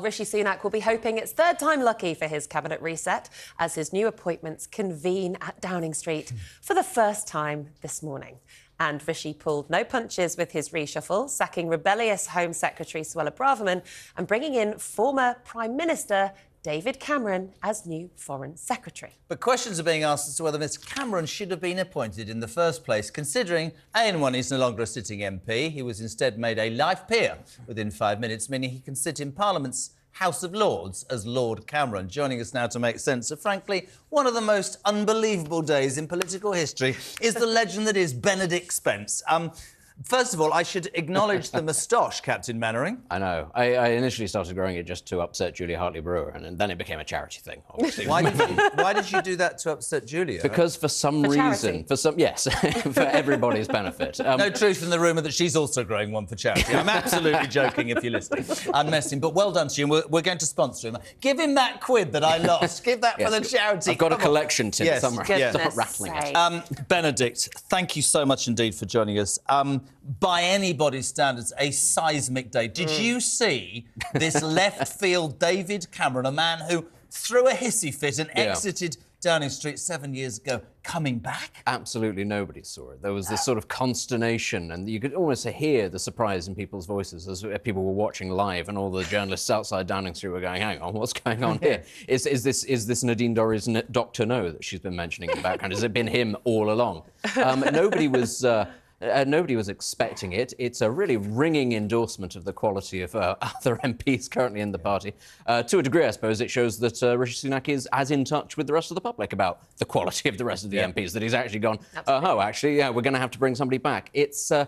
Rishi Sunak will be hoping it's third time lucky for his cabinet reset as his new appointments convene at Downing Street for the first time this morning. And Rishi pulled no punches with his reshuffle, sacking rebellious Home Secretary Suella Braverman and bringing in former Prime Minister David Cameron as new Foreign Secretary. But questions are being asked as to whether Mr Cameron should have been appointed in the first place, considering A1 he's no longer a sitting MP. He was instead made a life peer within 5 minutes, meaning he can sit in Parliament's House of Lords as Lord Cameron. Joining us now to make sense of, frankly, one of the most unbelievable days in political history is the legend that is Benedict Spence. First of all, I should acknowledge the moustache, Captain Mannering. I know. I initially started growing it just to upset Julia Hartley-Brewer, and then it became a charity thing, obviously. Why did you do that to upset Julia? Because for some reason... Yes, for everybody's benefit. No truth in the rumour that she's also growing one for charity. I'm absolutely joking if you're listening. I'm messing, but well done to you, and we're going to sponsor him. Give him that quid that I lost. Give that for the charity. I've got a collection tin somewhere. Stop rattling it. Benedict, thank you so much indeed for joining us. By anybody's standards, a seismic day. Did you see this left-field David Cameron, a man who threw a hissy fit and exited Downing Street 7 years ago, coming back? Absolutely nobody saw it. There was this sort of consternation, and you could almost hear the surprise in people's voices as people were watching live, and all the journalists outside Downing Street were going, hang on, what's going on here? Is this Nadine Dorries' Dr. No that she's been mentioning in the background? Has it been him all along? Nobody was expecting it. It's a really ringing endorsement of the quality of other MPs currently in the party. To a degree, I suppose, it shows that Rishi Sunak is as in touch with the rest of the public about the quality of the rest of the MPs, that he's actually gone, we're going to have to bring somebody back. It's a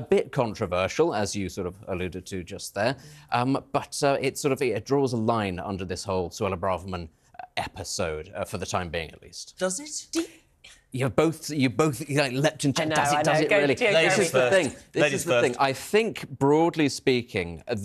bit controversial, as you sort of alluded to just there, but it draws a line under this whole Suella Braverman episode, for the time being at least. Does it? You both leapt into does it really? This is the thing. This is the thing. I think, broadly speaking, I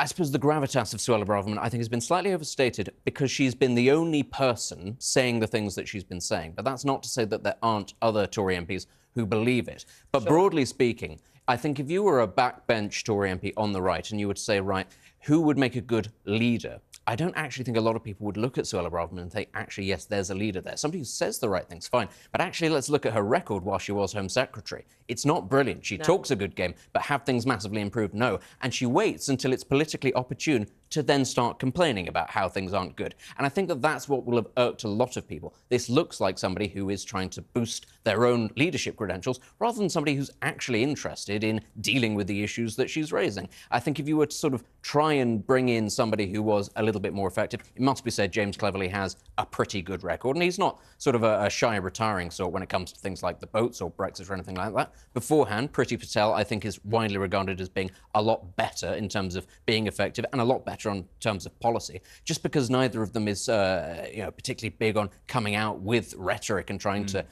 suppose the gravitas of Suella Braverman, I think, has been slightly overstated because she's been the only person saying the things that she's been saying. But that's not to say that there aren't other Tory MPs who believe it. But broadly speaking, I think if you were a backbench Tory MP on the right and you would say, right, who would make a good leader? I don't actually think a lot of people would look at Suella Braverman and think, actually, yes, there's a leader there. Somebody who says the right things, fine. But actually, let's look at her record while she was Home Secretary. It's not brilliant. She talks a good game, but have things massively improved? No. And she waits until it's politically opportune to then start complaining about how things aren't good. And I think that that's what will have irked a lot of people. This looks like somebody who is trying to boost their own leadership credentials rather than somebody who's actually interested in dealing with the issues that she's raising. I think if you were to sort of try and bring in somebody who was a little bit more effective, it must be said James Cleverly has a pretty good record, and he's not sort of a shy retiring sort when it comes to things like the boats or Brexit or anything like that. Beforehand, Priti Patel, I think, is widely regarded as being a lot better in terms of being effective and a lot better in terms of policy. Just because neither of them is particularly big on coming out with rhetoric and trying to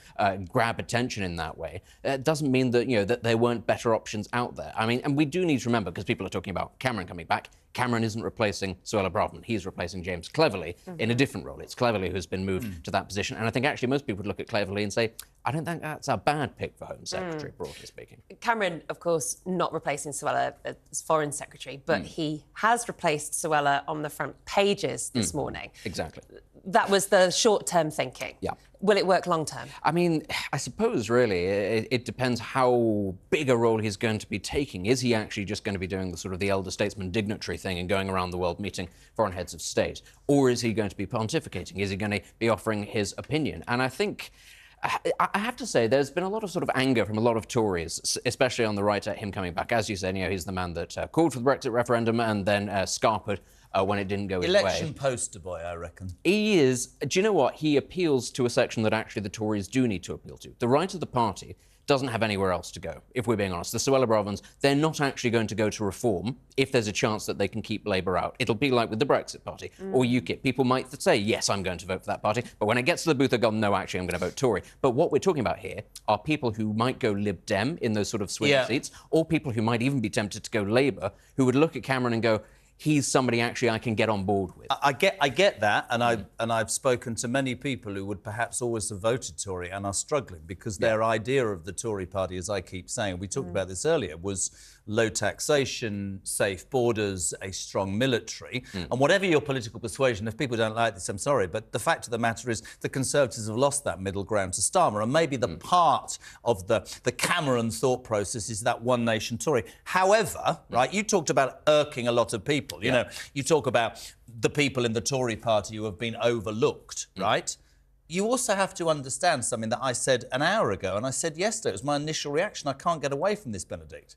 grab attention in that way, doesn't mean that that there weren't better options out there. I mean, and we do need to remember, because people are talking about Cameron coming back, Cameron isn't replacing Suella Braverman. He's replacing James Cleverly in a different role. It's Cleverly who's been moved to that position. And I think actually most people would look at Cleverly and say, I don't think that's a bad pick for Home Secretary, broadly speaking. Cameron, of course, not replacing Suella as Foreign Secretary, but he has replaced Suella on the front pages this morning. Exactly. That was the short-term thinking. Yeah. Will it work long-term? I mean, I suppose, really, it depends how big a role he's going to be taking. Is he actually just going to be doing the sort of the elder statesman dignitary thing and going around the world meeting foreign heads of state? Or is he going to be pontificating? Is he going to be offering his opinion? And I think, I have to say, there's been a lot of sort of anger from a lot of Tories, especially on the right, at him coming back. As you said, he's the man that called for the Brexit referendum and then scarpered when it didn't go his way. Election poster boy, I reckon. He is. Do you know what? He appeals to a section that actually the Tories do need to appeal to. The right of the party doesn't have anywhere else to go, if we're being honest. The Suella Bravermans, they're not actually going to go to reform if there's a chance that they can keep Labour out. It'll be like with the Brexit Party or UKIP. People might say, yes, I'm going to vote for that party, but when it gets to the booth, they've gone, no, actually, I'm going to vote Tory. But what we're talking about here are people who might go Lib Dem in those sort of swing seats, or people who might even be tempted to go Labour, who would look at Cameron and go, he's somebody actually I can get on board with. I get that, and I've spoken to many people who would perhaps always have voted Tory and are struggling because their idea of the Tory party, as I keep saying, we talked about this earlier, was low taxation, safe borders, a strong military. And whatever your political persuasion, if people don't like this, I'm sorry, but the fact of the matter is the Conservatives have lost that middle ground to Starmer. And maybe the part of the Cameron thought process is that one nation Tory. However, right, you talked about irking a lot of people. You know, you talk about the people in the Tory party who have been overlooked, right? You also have to understand something that I said an hour ago, and I said yesterday, it was my initial reaction. I can't get away from this, Benedict.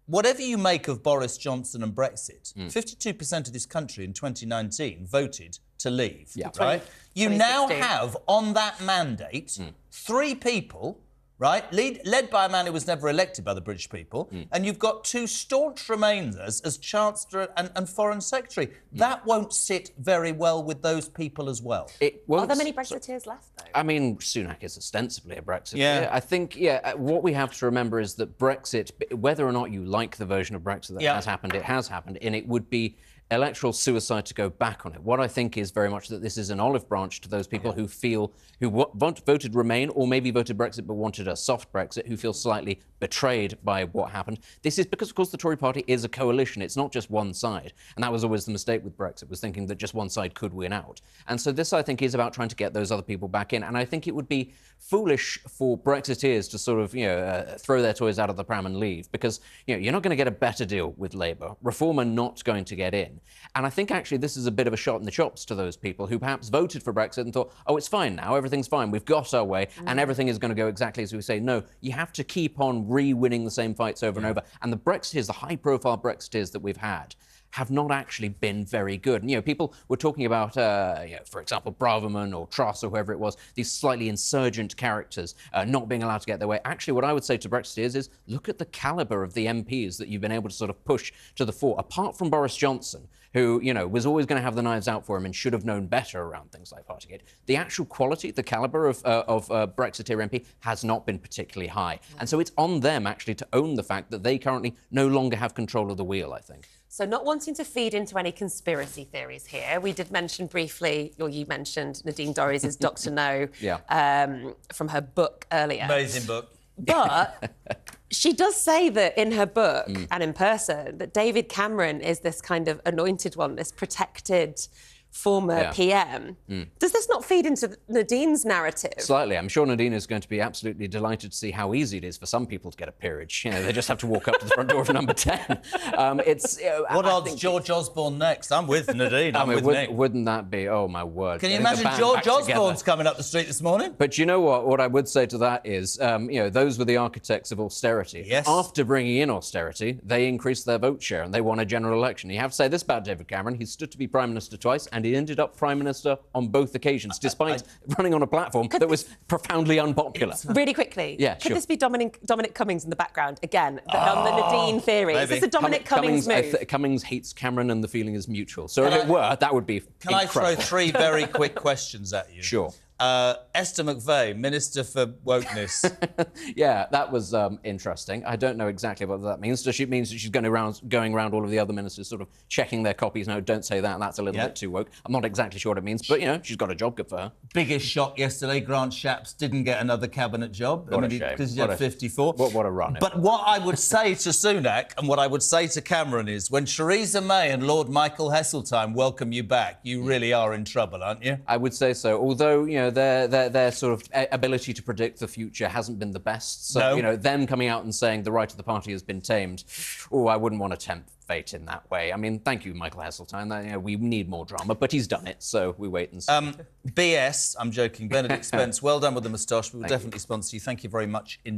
Whatever you make of Boris Johnson and Brexit, 52% of this country in 2019 voted to leave, right? You now have, on that mandate, 3 people, right, led by a man who was never elected by the British people, and you've got 2 staunch Remainers as Chancellor and Foreign Secretary. That won't sit very well with those people as well. Are there many Brexiteers left, though? I mean, Sunak is ostensibly a Brexiteer. I think, what we have to remember is that Brexit, whether or not you like the version of Brexit that has happened, it has happened, and it would be electoral suicide to go back on it. What I think is very much that this is an olive branch to those people who voted Remain or maybe voted Brexit but wanted a soft Brexit, who feel slightly betrayed by what happened. This is because, of course, the Tory party is a coalition. It's not just one side. And that was always the mistake with Brexit, was thinking that just one side could win out. And so this, I think, is about trying to get those other people back in. And I think it would be foolish for Brexiteers to sort of, throw their toys out of the pram and leave, because, you're not going to get a better deal with Labour. Reform are not going to get in. And I think, actually, this is a bit of a shot in the chops to those people who perhaps voted for Brexit and thought, oh, it's fine now, everything's fine, we've got our way, and everything is going to go exactly as we say. No, you have to keep on re-winning the same fights over and over. And the Brexiteers, the high-profile Brexiteers that we've had, have not actually been very good. And, people were talking about, for example, Braverman or Truss or whoever it was, these slightly insurgent characters not being allowed to get their way. Actually, what I would say to Brexiteers is, look at the calibre of the MPs that you've been able to sort of push to the fore. Apart from Boris Johnson, who, was always going to have the knives out for him and should have known better around things like Partygate, the actual quality, the calibre of Brexiteer MP has not been particularly high. And so it's on them, actually, to own the fact that they currently no longer have control of the wheel, I think. So not wanting to feed into any conspiracy theories here, we did mention briefly, or you mentioned Nadine Dorries' Dr. No from her book earlier. Amazing book. But she does say that in her book and in person that David Cameron is this kind of anointed one, this protected former PM. Does this not feed into Nadine's narrative? Slightly. I'm sure Nadine is going to be absolutely delighted to see how easy it is for some people to get a peerage. They just have to walk up to the front door of number 10. What odds George Osborne next? I'm with Nadine. I'm with Nick. Wouldn't that be? Oh, my word. Can you imagine George Osborne's coming up the street this morning? But you know what? What I would say to that is, those were the architects of austerity. Yes. After bringing in austerity, they increased their vote share and they won a general election. You have to say this about David Cameron. He stood to be Prime Minister twice, and he ended up Prime Minister on both occasions, despite running on a platform that was profoundly unpopular. Really quickly, could this be Dominic Cummings in the background again? On the Nadine theory, maybe. is this a Dominic Cummings move? Cummings hates Cameron, and the feeling is mutual. So if it were, that would be incredible. I throw 3 very quick questions at you? Sure. Esther McVey, Minister for Wokeness. Yeah, that was interesting. I don't know exactly what that means. Does she mean that she's going around all of the other ministers, sort of checking their copies? No, don't say that. That's a little bit too woke. I'm not exactly sure what it means, but, she's got a job. Good for her. Biggest shock yesterday, Grant Shapps didn't get another cabinet job. What a shame. Because he had 54. What a run. But what I would say to Sunak and what I would say to Cameron is, when Theresa May and Lord Michael Heseltine welcome you back, you really are in trouble, aren't you? I would say so. Although, their sort of ability to predict the future hasn't been the best. So, them coming out and saying the right of the party has been tamed, I wouldn't want to tempt fate in that way. I mean, thank you, Michael Heseltine. We need more drama, but he's done it, so we wait and see. BS, I'm joking. Benedict Spence, well done with the moustache. We will definitely sponsor you. Thank you very much indeed.